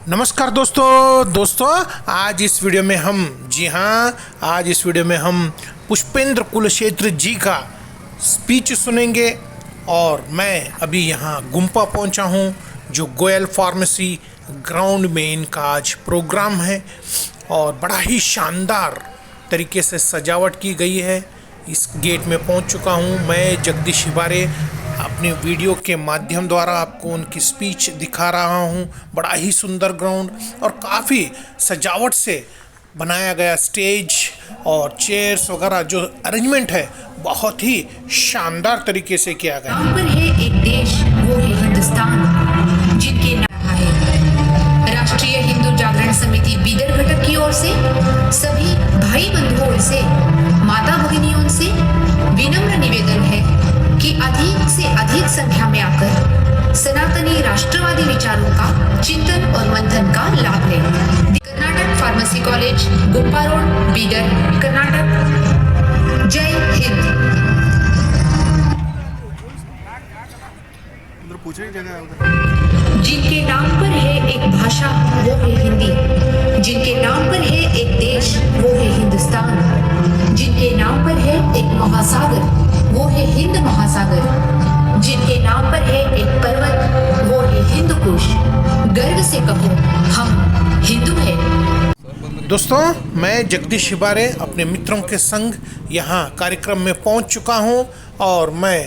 नमस्कार दोस्तों आज इस वीडियो में हम पुष्पेंद्र कुलक्षेत्र जी का स्पीच सुनेंगे। और मैं अभी यहाँ गुम्पा पहुँचा हूँ, जो गोयल फार्मेसी ग्राउंड में इनका आज प्रोग्राम है और बड़ा ही शानदार तरीके से सजावट की गई है। इस गेट में पहुँच चुका हूँ मैं। जगदीश हिबारे अपने वीडियो के माध्यम द्वारा आपको उनकी स्पीच दिखा रहा हूँ। बड़ा ही सुंदर ग्राउंड और काफ़ी सजावट से बनाया गया स्टेज और चेयर्स वगैरह, जो अरेंजमेंट है बहुत ही शानदार तरीके से किया गया। यहाँ पर है एक देश, वो है हिंदुस्तान, जिनके नाम है राष्ट्रीय हिंदू जागरण समिति बीदर घटक की ओर से सभी भाई बंधुओं से, माता भगिनियों से विनम्र निवेदन है कि अधिक से अधिक संख्या में आकर सनातनी राष्ट्रवादी विचारों का चिंतन और मंथन का लाभ लें। Karnataka pharmacy college, Gumpa road, Bidar, Karnataka. जय हिंद। जिनके नाम पर है एक भाषा, वो है हिंदी। जिनके नाम पर है एक देश, वो है हिंदुस्तान। जिनके नाम पर है एक महासागर, वो है हिंद महासागर। जिनके नाम पर है एक पर्वत, वो है हिंदू कुश। गर्व से कहो, हम हिंदू हैं। दोस्तों, मैं जगदीश हिबारे अपने मित्रों के संग यहाँ कार्यक्रम में पहुँच चुका हूँ और मैं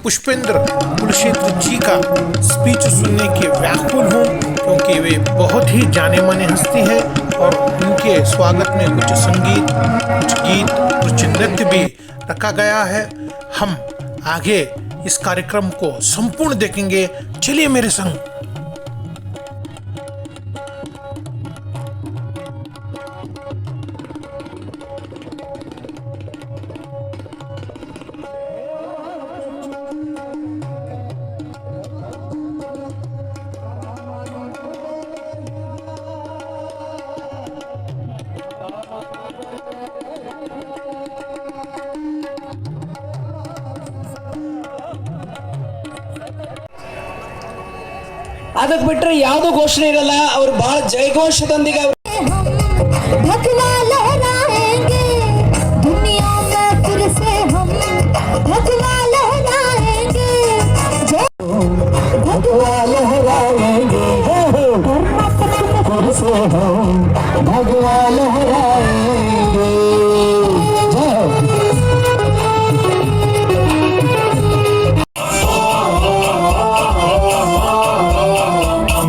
पुष्पेंद्र कुलक्षेत्र जी का स्पीच सुनने के व्याकुल हूँ, क्योंकि वे बहुत ही जाने माने हस्ती हैं और उनके स्वागत में कुछ संगीत, कुछ गीत, कुछ नृत्य भी रखा गया है। हम आगे इस कार्यक्रम को संपूर्ण देखेंगे। चलिए मेरे संग। ಅದಕ್ಕೆ ಬಿಟ್ಟರೆ ಯಾವುದೋ ಘೋಷಣೆ ಇರಲ್ಲ। ಅವರು ಬಹಳ ಜಯಘೋಷದೊಂದಿಗೆ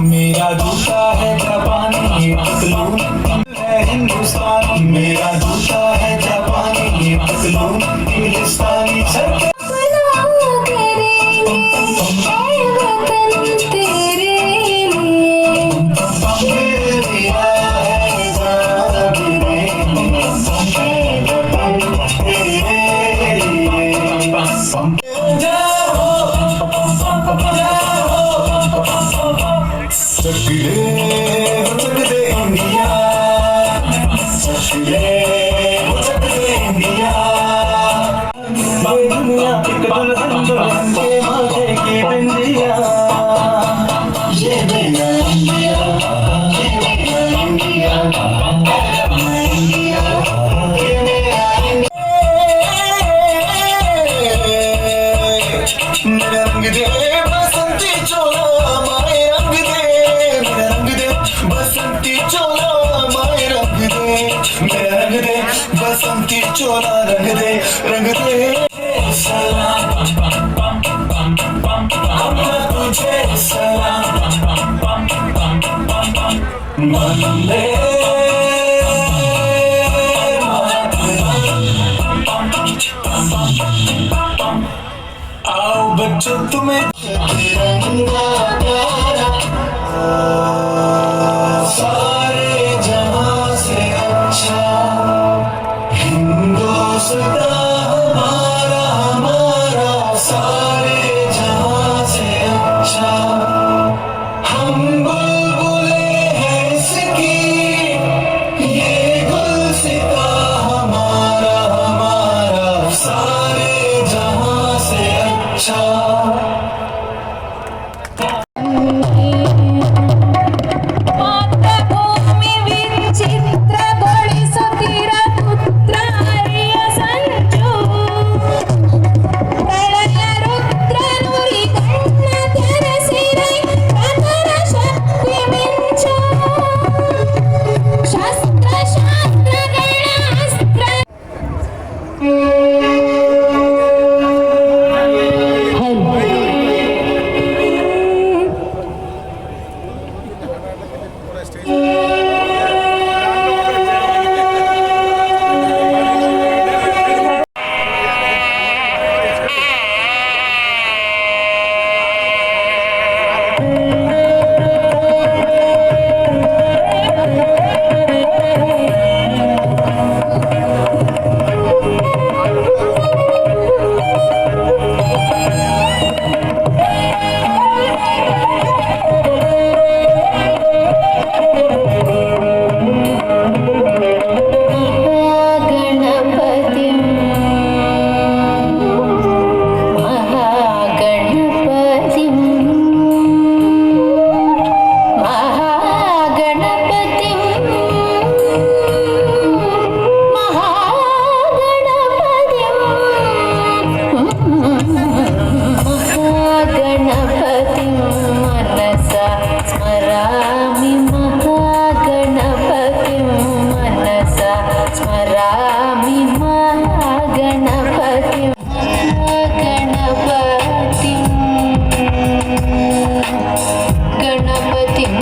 मेरा जूता है जापानी पतलून इंग्लिस्तानी बसंती चोला रंग दे सलाम तुझे सलाम वंदे आओ बच्चों तुम्हें तिरंगा प्यारा सारे जहां से अच्छा हमारा हमारा सारे जहां से अच्छा। हम बुलबुले हैं इसकी, ये गुलसिता हमारा हमारा सारे जहां से अच्छा। स्मरामि महागणपतिं मनसा स्मरामि महागणपतिं गणपतिं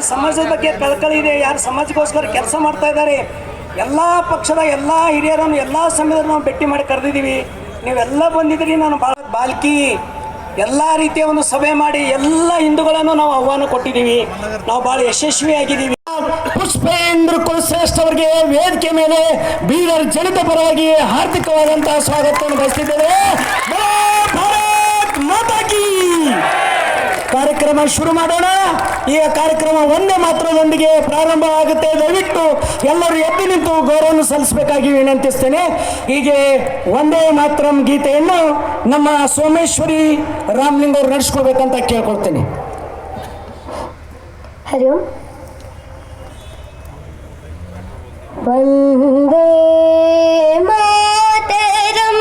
ಸಮಾಜದ ಬಗ್ಗೆ ಕಳಕಳಿ ಇದೆ, ಯಾರು ಸಮಾಜಕ್ಕೋಸ್ಕರ ಕೆಲಸ ಮಾಡ್ತಾ ಇದ್ದಾರೆ, ಎಲ್ಲ ಪಕ್ಷದ ಎಲ್ಲ ಹಿರಿಯರನ್ನು ಎಲ್ಲ ಸಮಯದಲ್ಲಿ ನಾವು ಭೇಟಿ ಮಾಡಿ ಕರೆದಿದ್ದೀವಿ. ನೀವೆಲ್ಲ ಬಂದಿದ್ದೀರಿ. ನಾನು ಬಾಲ್ಕಿ ಎಲ್ಲ ರೀತಿಯ ಒಂದು ಸಭೆ ಮಾಡಿ ಎಲ್ಲ ಹಿಂದೂಗಳನ್ನು ನಾವು ಆಹ್ವಾನ ಕೊಟ್ಟಿದ್ದೀವಿ. ನಾವು ಭಾಳ ಯಶಸ್ವಿಯಾಗಿದ್ದೀವಿ. ಪುಷ್ಪೇಂದ್ರ ಕುಲಶ್ರೇಷ್ಠ ಅವರಿಗೆ ವೇದಿಕೆ ಮೇಲೆ ಬೀದರ್ ಜನತೆ ಪರವಾಗಿ ಹಾರ್ದಿಕವಾದಂತಹ ಸ್ವಾಗತವನ್ನು ಬಯಸ್ತಿದ್ದೇವೆ. ಭಾರತ್ ಮಾತಾ ಕೀ. ಕಾರ್ಯಕ್ರಮ ಶುರು ಮಾಡೋಣ. ಈಗ ಕಾರ್ಯಕ್ರಮ ಒಂದೇ ಮಾತ್ರದೊಂದಿಗೆ ಪ್ರಾರಂಭ ಆಗುತ್ತೆ. ದಯವಿಟ್ಟು ಎಲ್ಲರೂ ಎದ್ದು ನಿಂತು ಗೌರವವನ್ನು ಸಲ್ಲಿಸಬೇಕಾಗಿ ವಿನಂತಿಸ್ತೇನೆ. ಹೀಗೆ ಒಂದೇ ಮಾತ್ರಂ ಗೀತೆಯನ್ನು ನಮ್ಮ ಸೋಮೇಶ್ವರಿ ರಾಮಲಿಂಗ ಅವರು ನಡೆಸ್ಕೊಳ್ಬೇಕಂತ ಕೇಳ್ಕೊಳ್ತೇನೆ. ಹರಿ ಓಂ. ವಂದೇ ಮಾತರಂ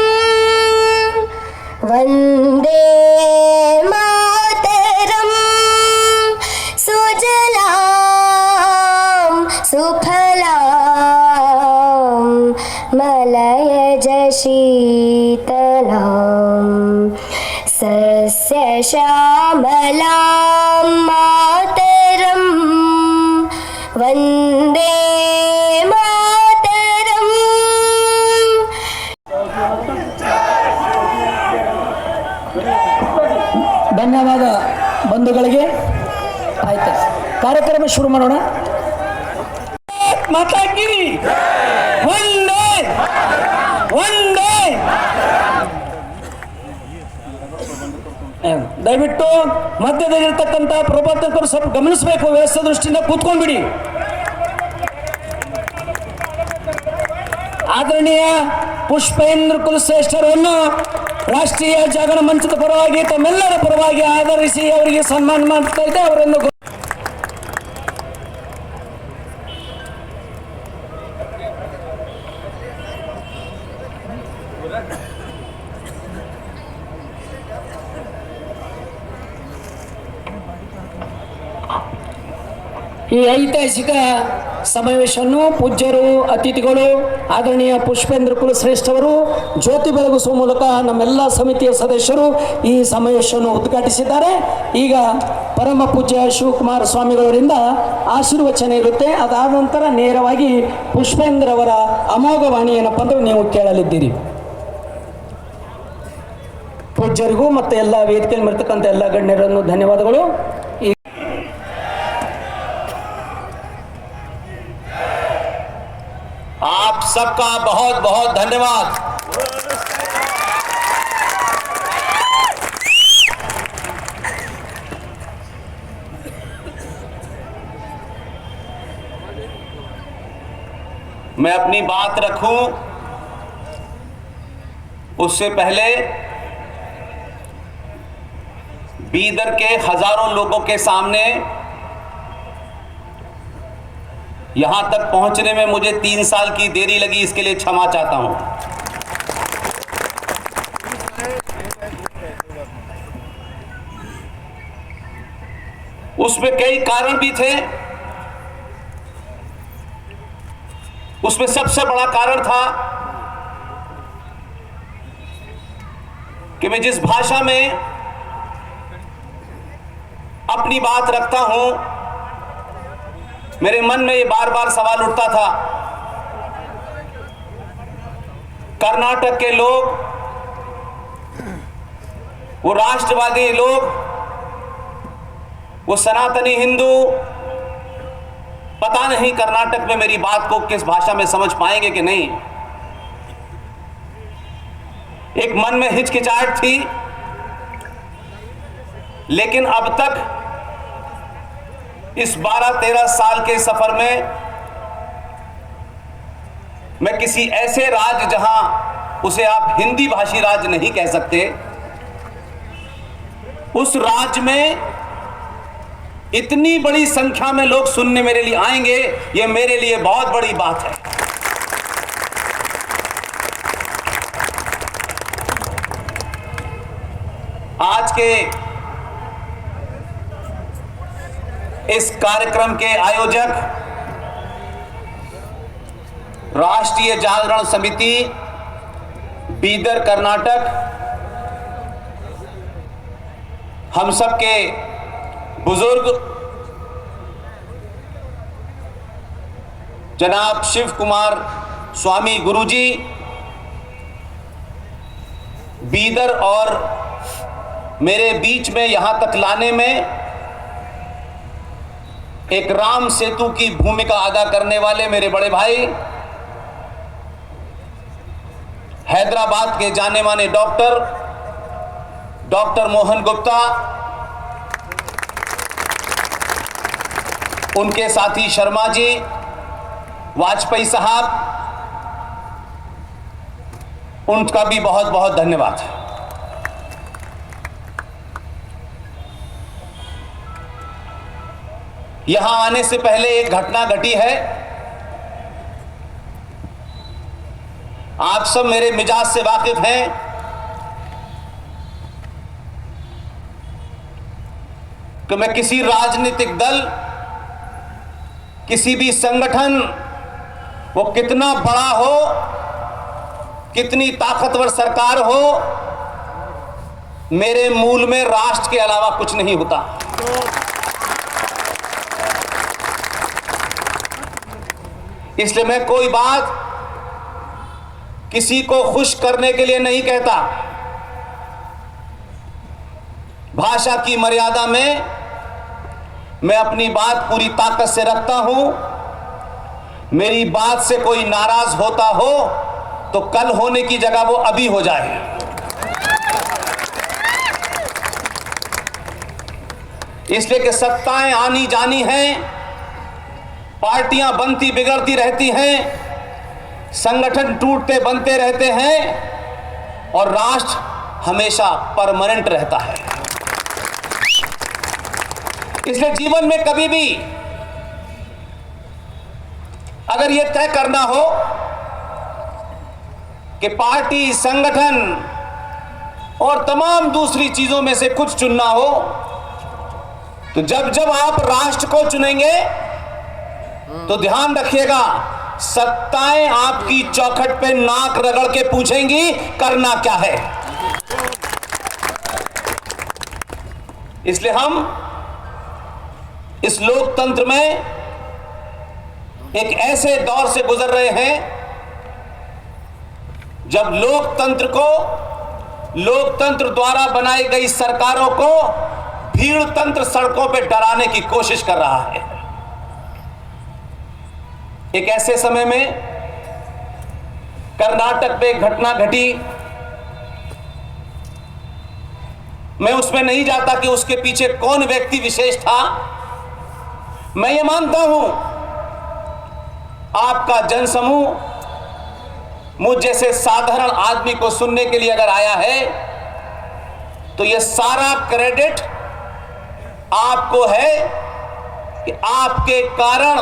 ವಂದೇ ಮಾತರಂ ಸುಜಲಾಂ ಸುಫಲಾಂ ಮಲಯಜ ಶೀತಲಾಂ ಸಸ್ಯ ಶ್ಯಾಮಲಾಂ ಮಾತರಂ ವಂದೇ ಮಾತರಂ. ಧನ್ಯವಾದ ಬಂಧುಗಳಿಗೆ. ಆಯ್ತು, ಕಾರ್ಯಕ್ರಮ ಶುರು ಮಾಡೋಣ. ಮಾತಾಗಿ ಒಂದೇ ಒಂದೇ. ದಯವಿಟ್ಟು ಮಧ್ಯದಲ್ಲಿರ್ತಕ್ಕಂಥ ಪ್ರಬಂಧಕರು ಸ್ವಲ್ಪ ಗಮನಿಸಬೇಕು. ವ್ಯವಸ್ಥೆ ದೃಷ್ಟಿಯಿಂದ ಕೂತ್ಕೊಂಡ್ಬಿಡಿ. ಆದರಣೀಯ ಪುಷ್ಪೇಂದ್ರ ಕುಲಶ್ರೇಷ್ಠರನ್ನು ರಾಷ್ಟ್ರೀಯ ಜಾಗರಣ ಮಂಚದ ಪರವಾಗಿ ತಮ್ಮೆಲ್ಲರ ಪರವಾಗಿ ಆಧರಿಸಿ ಅವರಿಗೆ ಸನ್ಮಾನ ಮಾಡ್ತಾ ಇದೆ. ಅವರನ್ನು ಈ ಐತಿಹಾಸಿಕ ಸಮಾವೇಶವನ್ನು ಪೂಜ್ಯರು, ಅತಿಥಿಗಳು, ಆದರಣೀಯ ಪುಷ್ಪೇಂದ್ರ ಕುಲಶ್ರೇಷ್ಠವರು ಜ್ಯೋತಿ ಬೆಳಗಿಸುವ ಮೂಲಕ ನಮ್ಮೆಲ್ಲ ಸಮಿತಿಯ ಸದಸ್ಯರು ಈ ಸಮಾವೇಶವನ್ನು ಉದ್ಘಾಟಿಸಿದ್ದಾರೆ. ಈಗ ಪರಮ ಪೂಜ್ಯ ಶಿವಕುಮಾರ ಸ್ವಾಮಿಗಳವರಿಂದ ಆಶೀರ್ವಚನ ಇರುತ್ತೆ. ಅದಾದ ನಂತರ ನೇರವಾಗಿ ಪುಷ್ಪೇಂದ್ರ ಅವರ ಅಮೋಘ ವಾಣಿ ಏನಪ್ಪ ಅಂದ್ರೆ ನೀವು ಕೇಳಲಿದ್ದೀರಿ. ಪೂಜ್ಯರಿಗೂ ಮತ್ತು ಎಲ್ಲ ವೇದಿಕೆಯಲ್ಲಿ ಬರ್ತಕ್ಕಂಥ ಎಲ್ಲ ಗಣ್ಯರನ್ನು ಧನ್ಯವಾದಗಳು. आप सबका बहुत बहुत धन्यवाद। मैं अपनी बात रखूं उससे पहले बीदर के हजारों लोगों के सामने यहां तक पहुंचने में मुझे 3 साल की देरी लगी, इसके लिए क्षमा चाहता हूं। उसमें कई कारण भी थे। उसमें सबसे बड़ा कारण था कि मैं जिस भाषा में अपनी बात रखता हूं, मेरे मन में ये बार बार सवाल उठता था, कर्नाटक के लोग, वो राष्ट्रवादी लोग, वो सनातनी हिंदू, पता नहीं कर्नाटक में मेरी बात को किस भाषा में समझ पाएंगे कि नहीं। एक मन में हिचकिचाहट थी, लेकिन अब तक इस 12-13 साल के सफर में मैं किसी ऐसे राज्य जहां उसे आप हिंदी भाषी राज्य नहीं कह सकते, उस राज्य में इतनी बड़ी संख्या में लोग सुनने मेरे लिए आएंगे, यह मेरे लिए बहुत बड़ी बात है। आज के इस कार्यक्रम के आयोजक राष्ट्रीय जागरण समिति बीदर कर्नाटक, हम सबके बुजुर्ग जनाब शिव कुमार स्वामी गुरुजी, बीदर और मेरे बीच में यहां तक लाने में एक राम सेतु की भूमिका अदा करने वाले मेरे बड़े भाई, हैदराबाद के जाने माने डॉक्टर मोहन गुप्ता, उनके साथी शर्मा जी, वाजपेयी साहब, उनका भी बहुत बहुत धन्यवाद। यहां आने से पहले एक घटना घटी है। आप सब मेरे मिजाज से वाकिफ हैं। कि मैं किसी राजनीतिक दल, किसी भी संगठन, वो कितना बड़ा हो, कितनी ताकतवर सरकार हो, मेरे मूल में राष्ट्र के अलावा कुछ नहीं होता। इसलिए मैं कोई बात किसी को खुश करने के लिए नहीं कहता। भाषा की मर्यादा में मैं अपनी बात पूरी ताकत से रखता हूं। मेरी बात से कोई नाराज होता हो तो कल होने की जगह वो अभी हो जाए। इसलिए कि सत्ताएं आनी जानी हैं, पार्टियां बनती बिगड़ती रहती हैं, संगठन टूटते बनते रहते हैं और राष्ट्र हमेशा परमानेंट रहता है। इसलिए जीवन में कभी भी अगर यह तय करना हो कि पार्टी, संगठन और तमाम दूसरी चीजों में से कुछ चुनना हो, तो जब जब आप राष्ट्र को चुनेंगे तो ध्यान रखिएगा, सत्ताएं आपकी चौखट पे नाक रगड़ के पूछेंगी करना क्या है। इसलिए हम इस लोकतंत्र में एक ऐसे दौर से गुजर रहे हैं जब लोकतंत्र को, लोकतंत्र द्वारा बनाई गई सरकारों को भीड़ तंत्र सड़कों पे डराने की कोशिश कर रहा है। एक ऐसे समय में कर्नाटक में एक घटना घटी। मैं उसमें नहीं जाता कि उसके पीछे कौन व्यक्ति विशेष था। मैं ये मानता हूं आपका जनसमूह मुझ जैसे साधारण आदमी को सुनने के लिए अगर आया है तो यह सारा क्रेडिट आपको है कि आपके कारण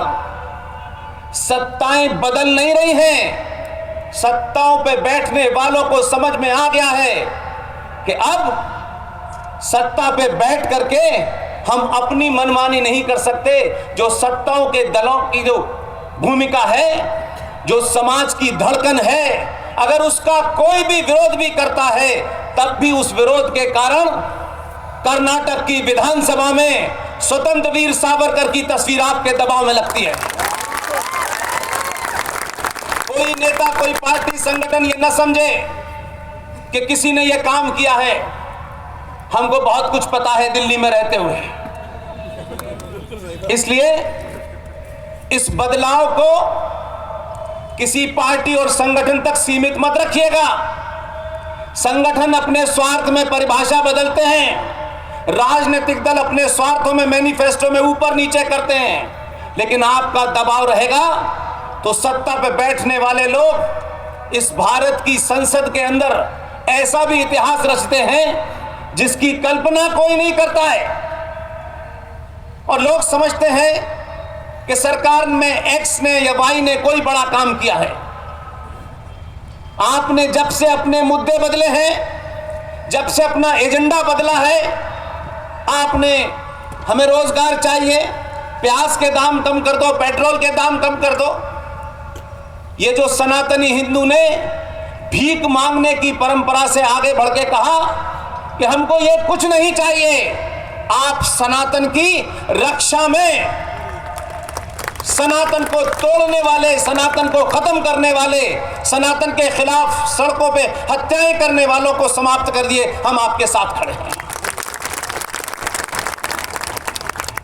सत्ताएं बदल नहीं रही हैं। सत्ताओं पे बैठने वालों को समझ में आ गया है कि अब सत्ता पे बैठ करके हम अपनी मनमानी नहीं कर सकते। जो सत्ताओं के दलों की जो भूमिका है, जो समाज की धड़कन है, अगर उसका कोई भी विरोध भी करता है तब भी उस विरोध के कारण कर्नाटक की विधानसभा में स्वतंत्र वीर सावरकर की तस्वीर आपके दबाव में लगती है। कोई नेता, कोई पार्टी, संगठन ये न समझे कि किसी ने ये काम किया है। हमको बहुत कुछ पता है दिल्ली में रहते हुए, इसलिए इस बदलाव को किसी पार्टी और संगठन तक सीमित मत रखिएगा। संगठन अपने स्वार्थ में परिभाषा बदलते हैं, राजनीतिक दल अपने स्वार्थों में मैनिफेस्टो में ऊपर नीचे करते हैं, लेकिन आपका दबाव रहेगा तो सत्ता पे बैठने वाले लोग इस भारत की संसद के अंदर ऐसा भी इतिहास रचते हैं जिसकी कल्पना कोई नहीं करता है। और लोग समझते हैं कि सरकार में एक्स ने या वाई ने कोई बड़ा काम किया है। आपने जब से अपने मुद्दे बदले हैं, जब से अपना एजेंडा बदला है, आपने हमें रोजगार चाहिए, प्याज के दाम कम कर दो, पेट्रोल के दाम कम कर दो। ये जो सनातनी हिंदू ने भीख मांगने की परंपरा से आगे बढ़ के कहा कि हमको ये कुछ नहीं चाहिए, आप सनातन की रक्षा में सनातन को तोड़ने वाले, सनातन को खत्म करने वाले, सनातन के खिलाफ सड़कों पे हत्याएं करने वालों को समाप्त कर दिए। हम आपके साथ खड़े हैं।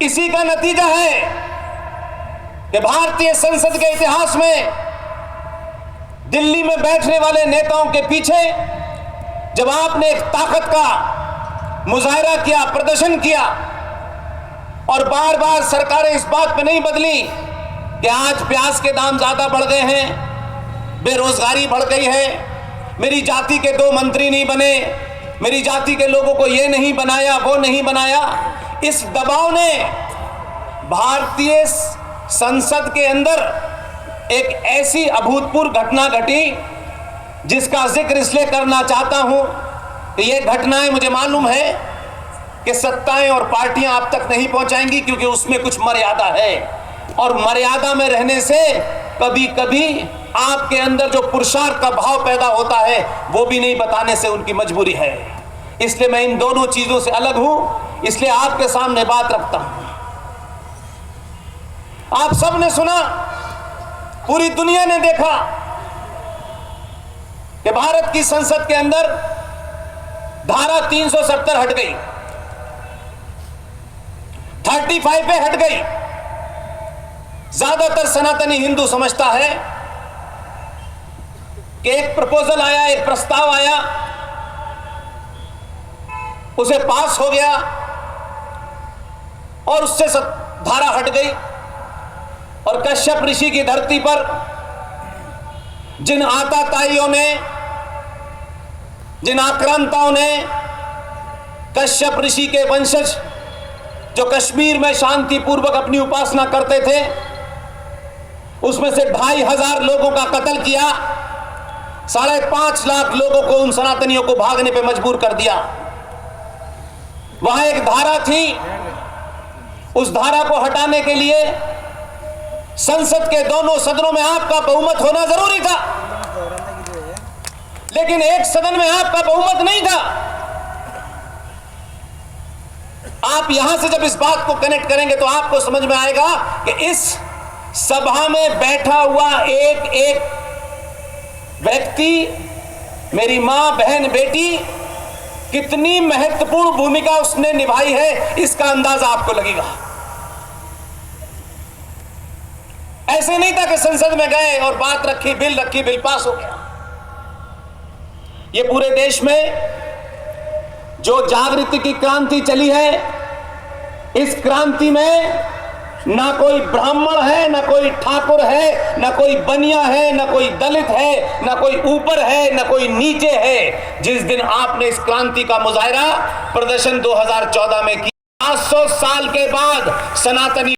इसी का नतीजा है कि भारतीय संसद के इतिहास में दिल्ली में बैठने वाले नेताओं के पीछे जब आपने एक ताकत का मुजाहिरा किया, प्रदर्शन किया, और बार बार सरकारें इस बात पे नहीं बदली कि आज प्याज के दाम ज्यादा बढ़ गए हैं, बेरोजगारी बढ़ गई है, मेरी जाति के 2 मंत्री नहीं बने, मेरी जाति के लोगों को ये नहीं बनाया, वो नहीं बनाया। इस दबाव ने भारतीय संसद के अंदर एक ऐसी अभूतपूर्व घटना घटी जिसका जिक्र इसलिए करना चाहता हूं कि ये घटनाएं मुझे मालूम है कि सत्ताएं और पार्टियां आप तक नहीं पहुंचाएंगी, क्योंकि उसमें कुछ मर्यादा है, और मर्यादा में रहने से कभी कभी आपके अंदर जो पुरुषार्थ का भाव पैदा होता है वो भी नहीं बताने से उनकी मजबूरी है। इसलिए मैं इन दोनों चीजों से अलग हूं, इसलिए आपके सामने बात रखता हूं। आप सब ने सुना, पूरी दुनिया ने देखा कि भारत की संसद के अंदर धारा 370 हट गई, 35 पे हट गई। ज्यादातर सनातनी हिंदू समझता है कि एक प्रपोजल आया, एक प्रस्ताव आया, उसे पास हो गया और उससे धारा हट गई। और कश्यप ऋषि की धरती पर जिन आताताइयों ने, जिन आक्रांताओं ने कश्यप ऋषि के वंशज जो कश्मीर में शांतिपूर्वक अपनी उपासना करते थे, उसमें से 2500 लोगों का कत्ल किया, 5.5 लाख लोगों को, उन सनातनियों को भागने पे मजबूर कर दिया। वहां एक धारा थी, उस धारा को हटाने के लिए संसद के दोनों सदनों में आपका बहुमत होना जरूरी था, लेकिन एक सदन में आपका बहुमत नहीं था। आप यहां से जब इस बात को कनेक्ट करेंगे तो आपको समझ में आएगा कि इस सभा में बैठा हुआ एक एक व्यक्ति, मेरी मां, बहन, बेटी, कितनी महत्वपूर्ण भूमिका उसने निभाई है, इसका अंदाजा आपको लगेगा। ऐसे नहीं था कि संसद में गए और बात रखी, बिल पास हो गया। ये पूरे देश में जो जागृति की क्रांति चली है, इस क्रांति में ना कोई ब्राह्मण है, ना कोई ठाकुर है, ना कोई बनिया है, ना कोई दलित है, ना कोई ऊपर है, ना कोई नीचे है। जिस दिन आपने इस क्रांति का मुजाहिरा प्रदर्शन 2014 में किया, 500 साल के बाद सनातनी